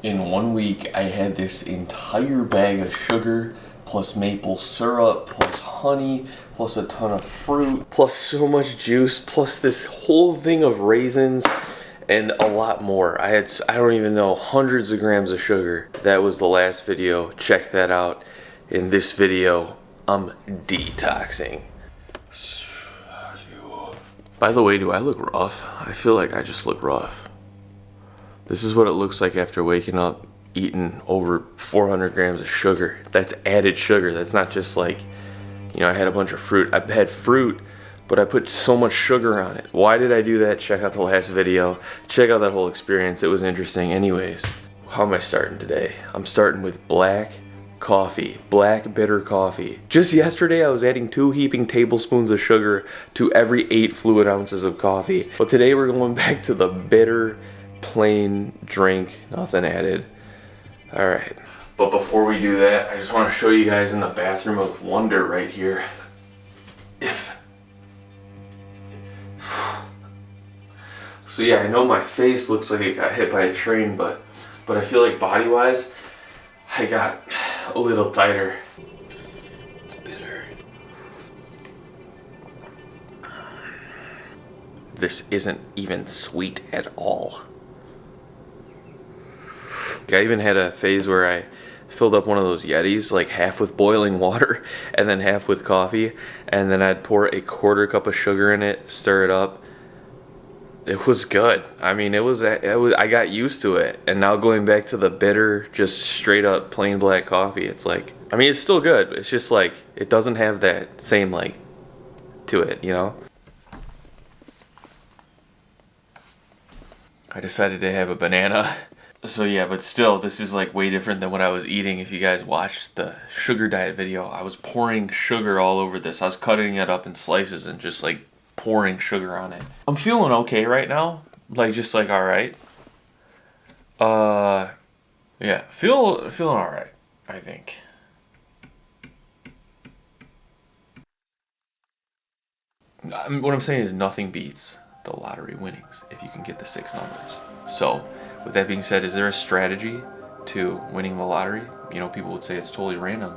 In 1 week, I had this entire bag of sugar, plus maple syrup, plus honey, plus a ton of fruit, plus so much juice, plus this whole thing of raisins, and a lot more. I don't even know, hundreds of grams of sugar. That was the last video. Check that out. In this video, I'm detoxing. By the way, do I look rough? I feel like I just look rough. This is what it looks like after waking up, eating over 400 grams of sugar. That's added sugar. That's not just like, you know, I had a bunch of fruit. I had fruit, but I put so much sugar on it. Why did I do that? Check out the last video. Check out that whole experience. It was interesting. Anyways, how am I starting today? I'm starting with black coffee, black bitter coffee. Just yesterday I was adding 2 heaping tablespoons of sugar to every 8 fluid ounces of coffee. But today we're going back to the bitter, plain drink, nothing added. All right. But before we do that, I just want to show you guys in the bathroom of wonder right here. So yeah, I know my face looks like it got hit by a train, but I feel like body-wise, I got a little tighter. It's bitter. This isn't even sweet at all. I even had a phase where I filled up one of those Yetis, like half with boiling water and then half with coffee, and then I'd pour a 1/4 cup of sugar in it, stir it up. It was good. I mean, it was I got used to it, and now going back to the bitter, just straight up plain black coffee, it's like, I mean, it's still good. It's just like, it doesn't have that same like to it, you know? I decided to have a banana. So yeah, but still, this is like way different than what I was eating. If you guys watched the sugar diet video, I was pouring sugar all over this. I was cutting it up in slices and just like pouring sugar on it. I'm feeling okay right now. Like, just like, all right. Yeah, feeling all right, I think. What I'm saying is nothing beats the lottery winnings if you can get the 6 numbers. So, with that being said, is there a strategy to winning the lottery? You know, people would say it's totally random,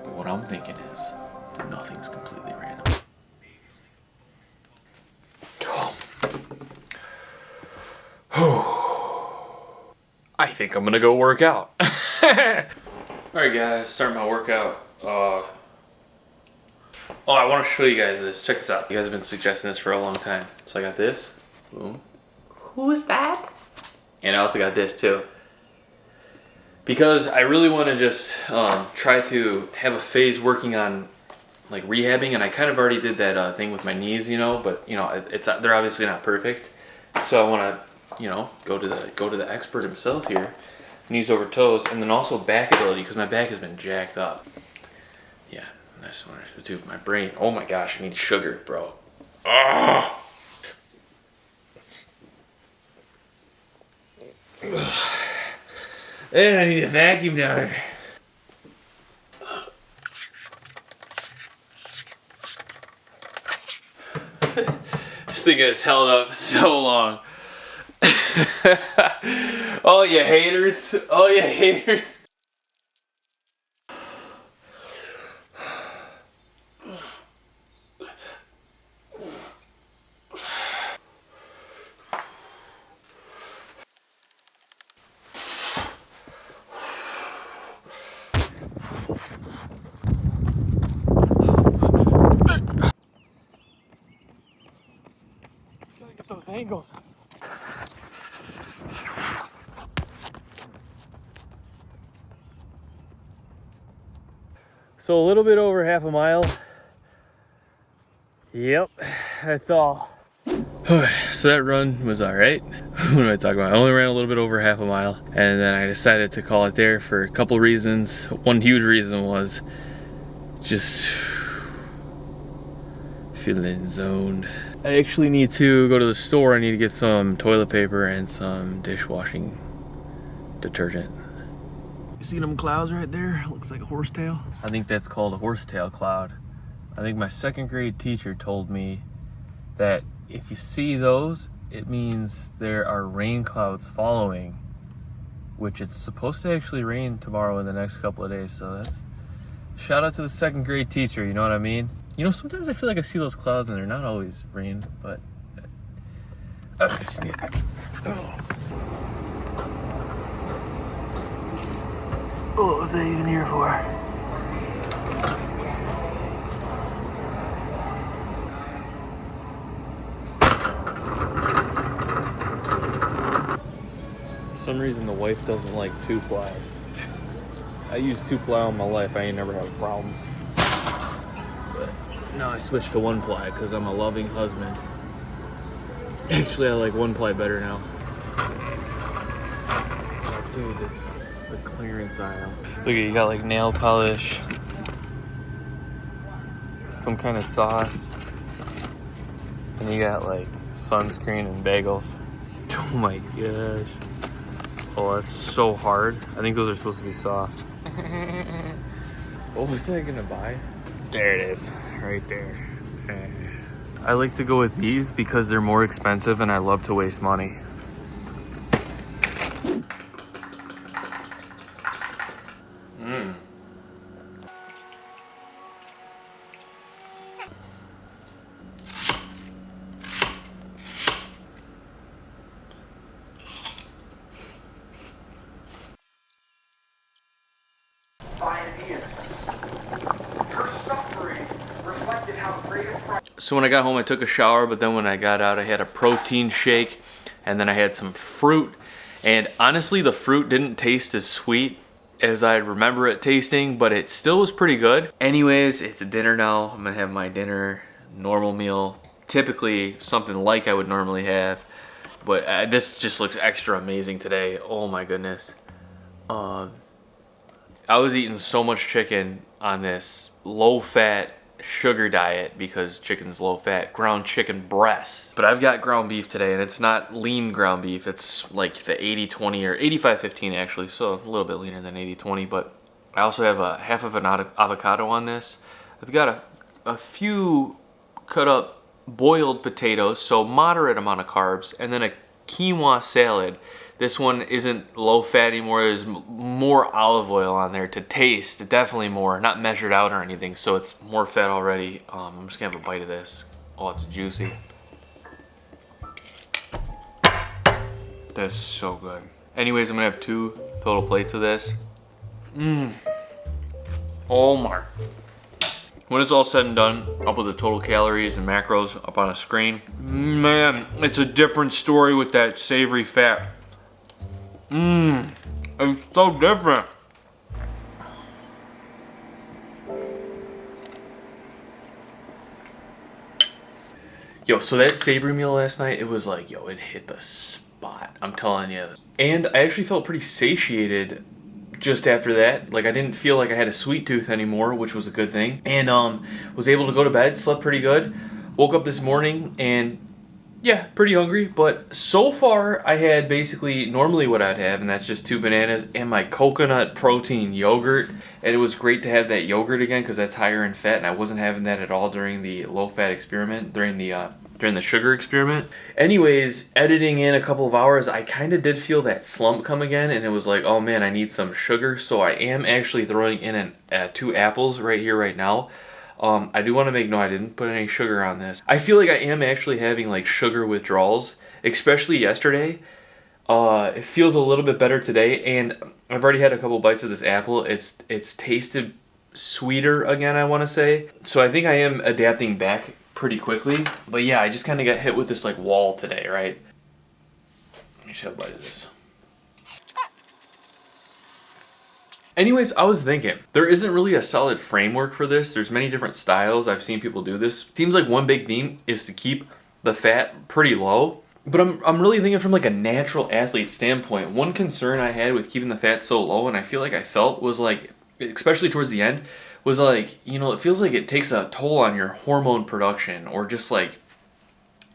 but what I'm thinking is that nothing's completely random. I think I'm gonna go work out. Alright guys, start my workout. Oh, I want to show you guys this. Check this out. You guys have been suggesting this for a long time. So I got this. Boom. Who's that? And I also got this too. Because I really want to just try to have a phase working on like rehabbing, and I kind of already did that thing with my knees, you know, but you know, they're obviously not perfect. So I want to, you know, go to the expert himself here, knees over toes, and then also back ability, because my back has been jacked up. Yeah, I just want to do my brain. Oh my gosh, I need sugar, bro. Ah. And I need a vacuum down here. This thing has held up so long. Oh, you haters. Oh, you haters. Those angles. So a little bit over half a mile. Yep, that's all. So that run was all right. What am I talking about? I only ran a little bit over half a mile, and then I decided to call it there for a couple reasons. One huge reason was just feeling zoned. I actually need to go to the store. I need to get some toilet paper and some dishwashing detergent. You see them clouds right there? Looks like a horsetail. I think that's called a horsetail cloud. I think my 2nd grade teacher told me that if you see those, it means there are rain clouds following, which it's supposed to actually rain tomorrow in the next couple of days. So that's shout out to the second grade teacher, you know what I mean? You know, sometimes I feel like I see those clouds and they're not always rain, but what was I even here for? For some reason the wife doesn't like 2-ply. I use 2-ply all my life, I ain't never had a problem. But now I switched to 1-ply because I'm a loving husband. Actually, I like 1-ply better now. Oh, dude, the clearance aisle. Look at you got like nail polish, some kind of sauce, and you got like sunscreen and bagels. Oh my gosh. Oh, that's so hard. I think those are supposed to be soft. What was I gonna buy? There it is, right there. I like to go with these because they're more expensive and I love to waste money. So when I got home, I took a shower, but then when I got out, I had a protein shake, and then I had some fruit. And honestly, the fruit didn't taste as sweet as I remember it tasting, but it still was pretty good. Anyways, it's dinner now. I'm gonna have my dinner, normal meal, typically something like I would normally have, but this just looks extra amazing today. Oh my goodness. I was eating so much chicken on this low-fat sugar diet because chicken's low fat, ground chicken breast. But I've got ground beef today, and it's not lean ground beef. It's like the 80-20 or 85-15 actually, so a little bit leaner than 80-20. But I also have a half of an avocado on this. I've got a few cut up boiled potatoes, so moderate amount of carbs, and then a quinoa salad. This one isn't low fat anymore. There's more olive oil on there to taste, definitely more, not measured out or anything, so it's more fat already. I'm just gonna have a bite of this. Oh, it's juicy. That's so good. Anyways, I'm gonna have 2 total plates of this. Oh my. When it's all said and done, I'll put the total calories and macros up on a screen. Man, it's a different story with that savory fat. It's so different. Yo, so that savory meal last night, it was like, yo, it hit the spot. I'm telling you. And I actually felt pretty satiated just after that. Like, I didn't feel like I had a sweet tooth anymore, which was a good thing. And was able to go to bed, slept pretty good. Woke up this morning and yeah, pretty hungry, but so far I had basically normally what I'd have, and that's just 2 bananas and my coconut protein yogurt. And it was great to have that yogurt again because that's higher in fat, and I wasn't having that at all during the low-fat experiment, during the sugar experiment. Anyways, editing in a couple of hours, I kind of did feel that slump come again, and it was like, oh man, I need some sugar. So I am actually throwing in 2 apples right here, right now. I do want to make note, I didn't put any sugar on this. I feel like I am actually having like sugar withdrawals, especially yesterday. It feels a little bit better today, and I've already had a couple bites of this apple. It's tasted sweeter again, I want to say. So I think I am adapting back pretty quickly. But yeah, I just kind of got hit with this like wall today, right? Let me just have a bite of this. Anyways, I was thinking, there isn't really a solid framework for this. There's many different styles. I've seen people do this. Seems like one big theme is to keep the fat pretty low. But I'm really thinking from like a natural athlete standpoint. One concern I had with keeping the fat so low, and I feel like I felt, was like, especially towards the end, was like, you know, it feels like it takes a toll on your hormone production, or just like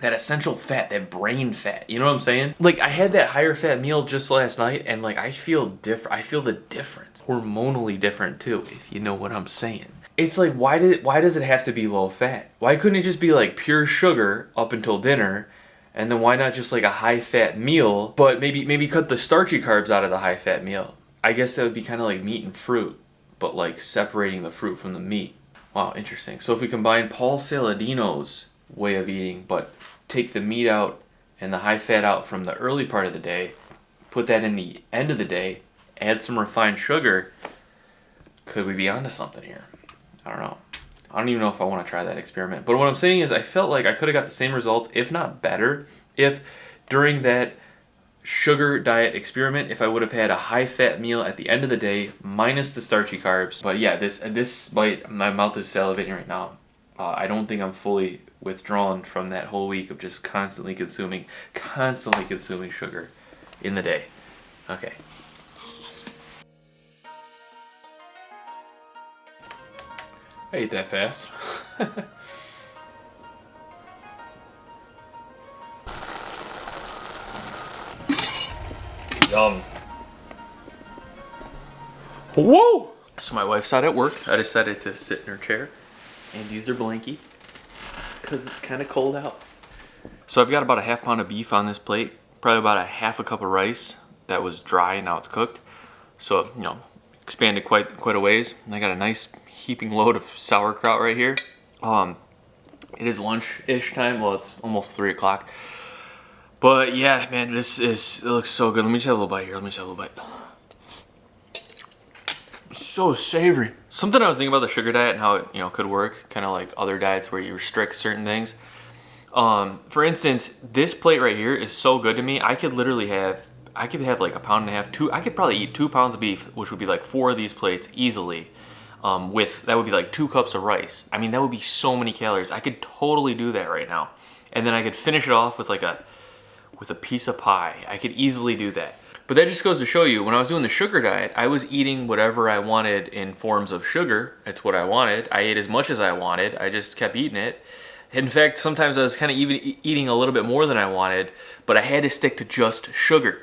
that essential fat, that brain fat, you know what I'm saying? Like, I had that higher fat meal just last night, and like, I feel the difference. Hormonally different too, if you know what I'm saying. It's like, why does it have to be low fat? Why couldn't it just be like pure sugar up until dinner, And then why not just like a high-fat meal, but maybe cut the starchy carbs out of the high-fat meal? I guess that would be kind of like meat and fruit, but like separating the fruit from the meat. Wow, interesting. So if we combine Paul Saladino's way of eating, but take the meat out and the high fat out from the early part of the day, put that in the end of the day, add some refined sugar, could we be onto something here? I don't know. I don't even know if I want to try that experiment. But what I'm saying is I felt like I could have got the same results, if not better, if during that sugar diet experiment, if I would have had a high fat meal at the end of the day minus the starchy carbs. But yeah, this bite, my mouth is salivating right now. I don't think I'm fully withdrawn from that whole week of just constantly consuming sugar in the day. Okay. I ate that fast. Yum. Whoa! So my wife's out at work. I decided to sit in her chair and use her blankie because it's kind of cold out. So I've got about a half pound of beef on this plate, probably about a half a cup of rice that was dry, now it's cooked. So, you know, expanded quite a ways. And I got a nice heaping load of sauerkraut right here. It is lunch-ish time. Well, it's almost 3 o'clock. But yeah, man, it looks so good. Let me just have a little bite here. So savory. Something I was thinking about the sugar diet and how it, you know, could work, kind of like other diets where you restrict certain things. For instance, this plate right here is so good to me. I could have like a pound and a half, I could probably eat 2 pounds of beef, which would be like 4 of these plates easily. That would be like 2 cups of rice. I mean, that would be so many calories. I could totally do that right now. And then I could finish it off with a piece of pie. I could easily do that. But that just goes to show you, when I was doing the sugar diet, I was eating whatever I wanted in forms of sugar. It's what I wanted. I ate as much as I wanted. I just kept eating it. In fact, sometimes I was kind of even eating a little bit more than I wanted, but I had to stick to just sugar.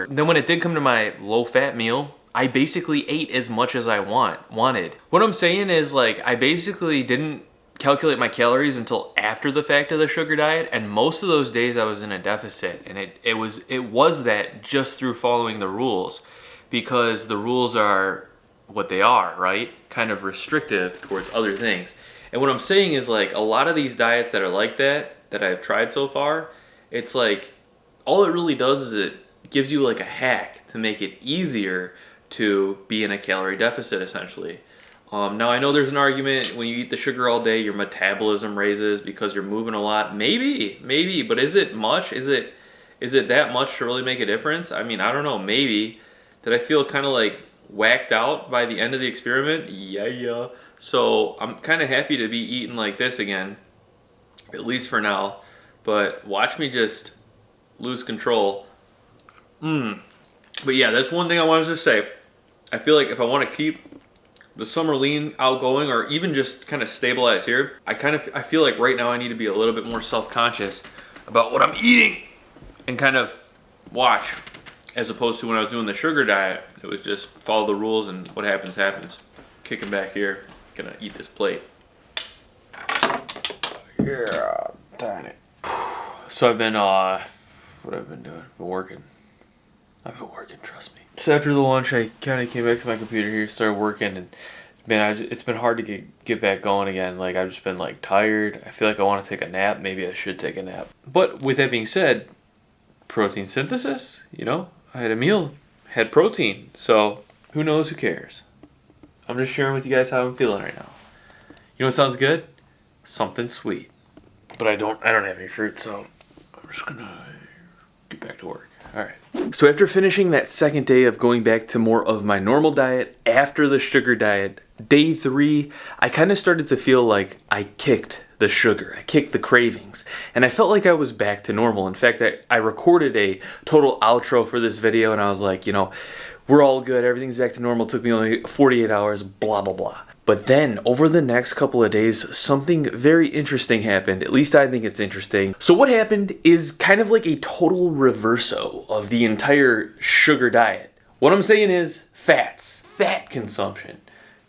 And then when it did come to my low-fat meal, I basically ate as much as I wanted. What I'm saying is, like, I basically didn't calculate my calories until after the fact of the sugar diet, and most of those days I was in a deficit, and it was that just through following the rules, because the rules are what they are, right? Kind of restrictive towards other things. And what I'm saying is, like, a lot of these diets that are like that I've tried so far, it's like all it really does is it gives you like a hack to make it easier to be in a calorie deficit, essentially. Now, I know there's an argument when you eat the sugar all day, your metabolism raises because you're moving a lot. Maybe, but is it much? Is it that much to really make a difference? I mean, I don't know, maybe. Did I feel kind of like whacked out by the end of the experiment? Yeah. So I'm kind of happy to be eating like this again, at least for now. But watch me just lose control. But yeah, that's one thing I wanted to say. I feel like if I want to keep the summer lean outgoing, or even just kind of stabilize here, I feel like right now I need to be a little bit more self-conscious about what I'm eating and kind of watch, as opposed to when I was doing the sugar diet. It was just follow the rules and what happens happens. Kicking back here, gonna eat this plate. Yeah, darn it. So I've been what have I been doing? I've been working, trust me. So after the lunch, I kind of came back to my computer here, started working, and man, it's been hard to get back going again. Like, I've just been like tired. I feel like I want to take a nap. Maybe I should take a nap. But with that being said, protein synthesis, you know, I had a meal, had protein. So who knows, who cares? I'm just sharing with you guys how I'm feeling right now. You know what sounds good? Something sweet. But I don't have any fruit, so I'm just gonna get back to work. All right. So after finishing that second day of going back to more of my normal diet after the sugar diet, day 3, I kind of started to feel like I kicked the sugar. I kicked the cravings. And I felt like I was back to normal. In fact, I recorded a total outro for this video, and I was like, you know, we're all good. Everything's back to normal. It took me only 48 hours, blah, blah, blah. But then, over the next couple of days, something very interesting happened. At least I think it's interesting. So what happened is kind of like a total reverso of the entire sugar diet. What I'm saying is fat consumption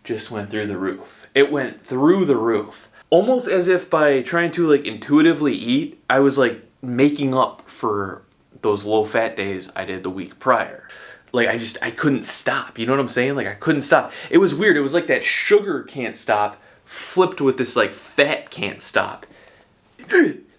just went through the roof. It went through the roof. Almost as if by trying to like intuitively eat, I was like making up for those low fat days I did the week prior. Like I couldn't stop. You know what I'm saying? Like I couldn't stop. It was weird. It was like that sugar can't stop flipped with this like fat can't stop.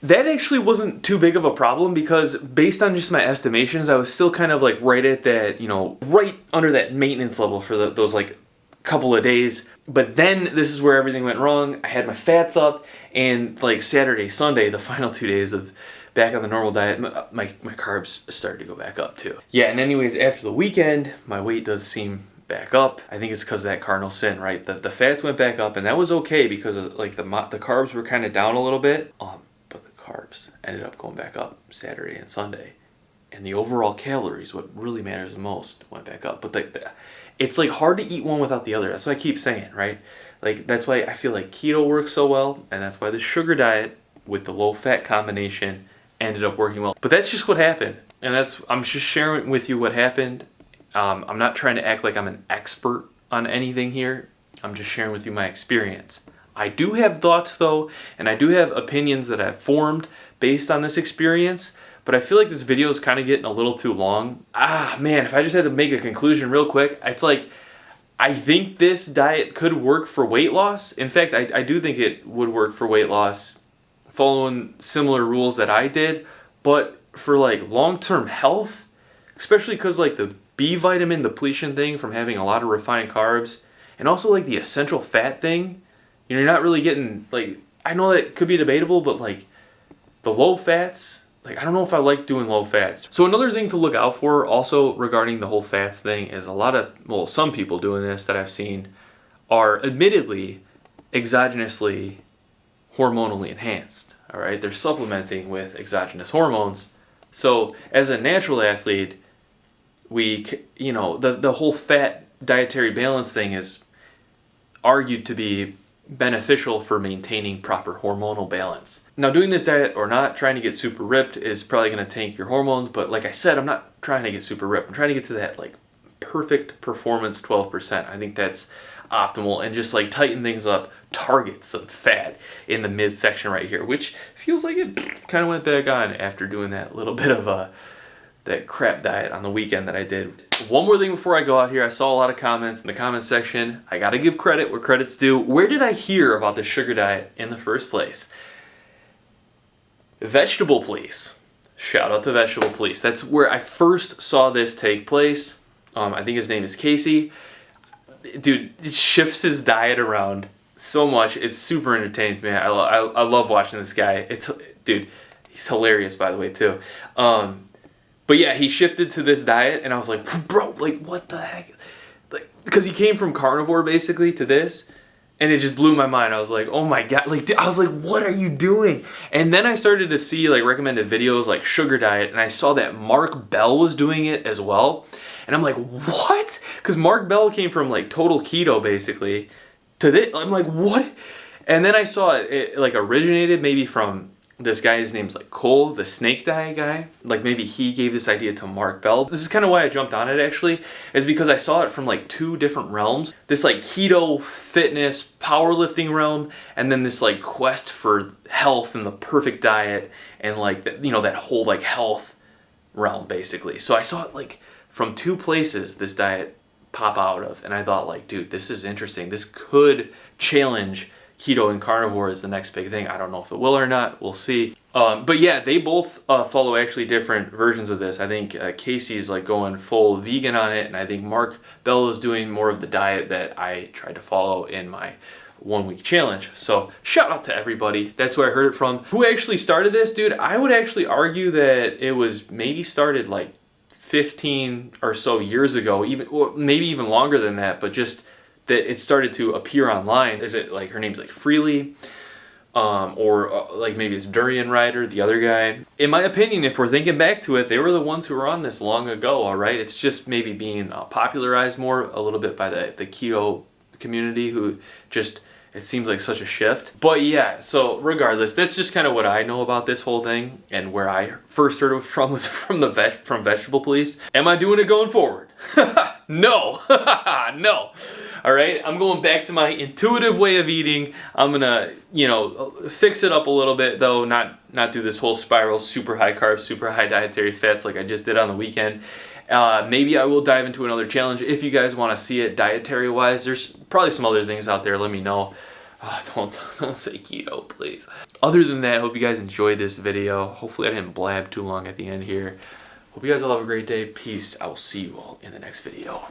That actually wasn't too big of a problem because based on just my estimations, I was still kind of like right at that, right under that maintenance level for those like couple of days. But then this is where everything went wrong. I had my fats up, and like Saturday, Sunday, the final 2 days of back on the normal diet, my carbs started to go back up too. Yeah, and anyways, after the weekend, my weight does seem back up. I think it's because of that cardinal sin, right? The fats went back up, and that was okay because of, like the carbs were kind of down a little bit. But the carbs ended up going back up Saturday and Sunday, and the overall calories, what really matters the most, went back up. But it's like hard to eat one without the other. That's what I keep saying, right? Like that's why I feel like keto works so well, and that's why the sugar diet with the low fat combination ended up working well. But that's just what happened, and I'm just sharing with you what happened. I'm not trying to act like I'm an expert on anything here. I'm just sharing with you my experience. I do have thoughts though, and I do have opinions that I've formed based on this experience, but I feel like this video is kind of getting a little too long. Man, if I just had to make a conclusion real quick, it's like, I think this diet could work for weight loss. In fact, I do think it would work for weight loss following similar rules that I did, but for like long-term health, especially because like the B vitamin depletion thing from having a lot of refined carbs, and also like the essential fat thing, you're not really getting, like, I know that it could be debatable, but like the low fats, like I don't know if I like doing low fats. So another thing to look out for also regarding the whole fats thing is some people doing this that I've seen are admittedly exogenously hormonally enhanced. All right, they're supplementing with exogenous hormones. So as a natural athlete, the whole fat dietary balance thing is argued to be beneficial for maintaining proper hormonal balance. Now, doing this diet or not, trying to get super ripped is probably going to tank your hormones, but like I said, I'm not trying to get super ripped. I'm trying to get to that like perfect performance 12%. I think that's optimal, and just like tighten things up, target some fat in the midsection right here, which feels like it kind of went back on after doing that little bit of that crap diet on the weekend that I did. One more thing before I go out here. I saw a lot of comments in the comment section. I gotta give credit where credit's due. Where did I hear about the sugar diet in the first place? Vegetable Police. Shout out to Vegetable Police. That's where I first saw this take place. I think his name is Casey. Dude, it shifts his diet around so much. It's super entertaining to me. I love watching this guy. Dude, he's hilarious, by the way, too. But yeah, he shifted to this diet, and I was like, bro, like, what the heck? Like, because he came from carnivore, basically, to this, and it just blew my mind. I was like, oh my God. Like, I was like, what are you doing? And then I started to see, like, recommended videos like Sugar Diet, and I saw that Mark Bell was doing it as well. And I'm like, what? Because Mark Bell came from, like, total keto, basically, to this. I'm like, what? And then I saw it like, originated maybe from this guy. His name's, like, Cole, the snake diet guy. Like, maybe he gave this idea to Mark Bell. This is kind of why I jumped on it, actually, is because I saw it from, like, two different realms. This, like, keto, fitness, powerlifting realm, and then this, like, quest for health and the perfect diet, and, like, that whole, like, health realm, basically. So I saw it, like, from two places this diet pop out of, and I thought, like, dude, this is interesting. This could challenge keto and carnivore as the next big thing. I don't know if it will or not. We'll see. But yeah, they both follow actually different versions of this. I think Casey's like going full vegan on it, and I think Mark Bell is doing more of the diet that I tried to follow in my 1 week challenge. So shout out to everybody. That's where I heard it from. Who actually started this, dude? I would actually argue that it was maybe started like 15 or so years ago, maybe even longer than that, but just that it started to appear online. Is it like her name's like Freely? Or like maybe it's Durian Rider, the other guy. In my opinion, if we're thinking back to it, they were the ones who were on this long ago, all right? It's just maybe being popularized more a little bit by the keto community, who just, it seems like such a shift. But yeah, so regardless, that's just kind of what I know about this whole thing, and where I first heard it from was from Vegetable Police. Am I doing it going forward? No. No. All right, I'm going back to my intuitive way of eating. I'm gonna, fix it up a little bit, though, not not do this whole spiral, super high carbs, super high dietary fats like I just did on the weekend. Maybe I will dive into another challenge if you guys want to see it dietary wise. There's probably some other things out there. Let me know. Don't say keto, please. Other than that, I hope you guys enjoyed this video. Hopefully I didn't blab too long at the end here. Hope you guys all have a great day. Peace. I will see you all in the next video.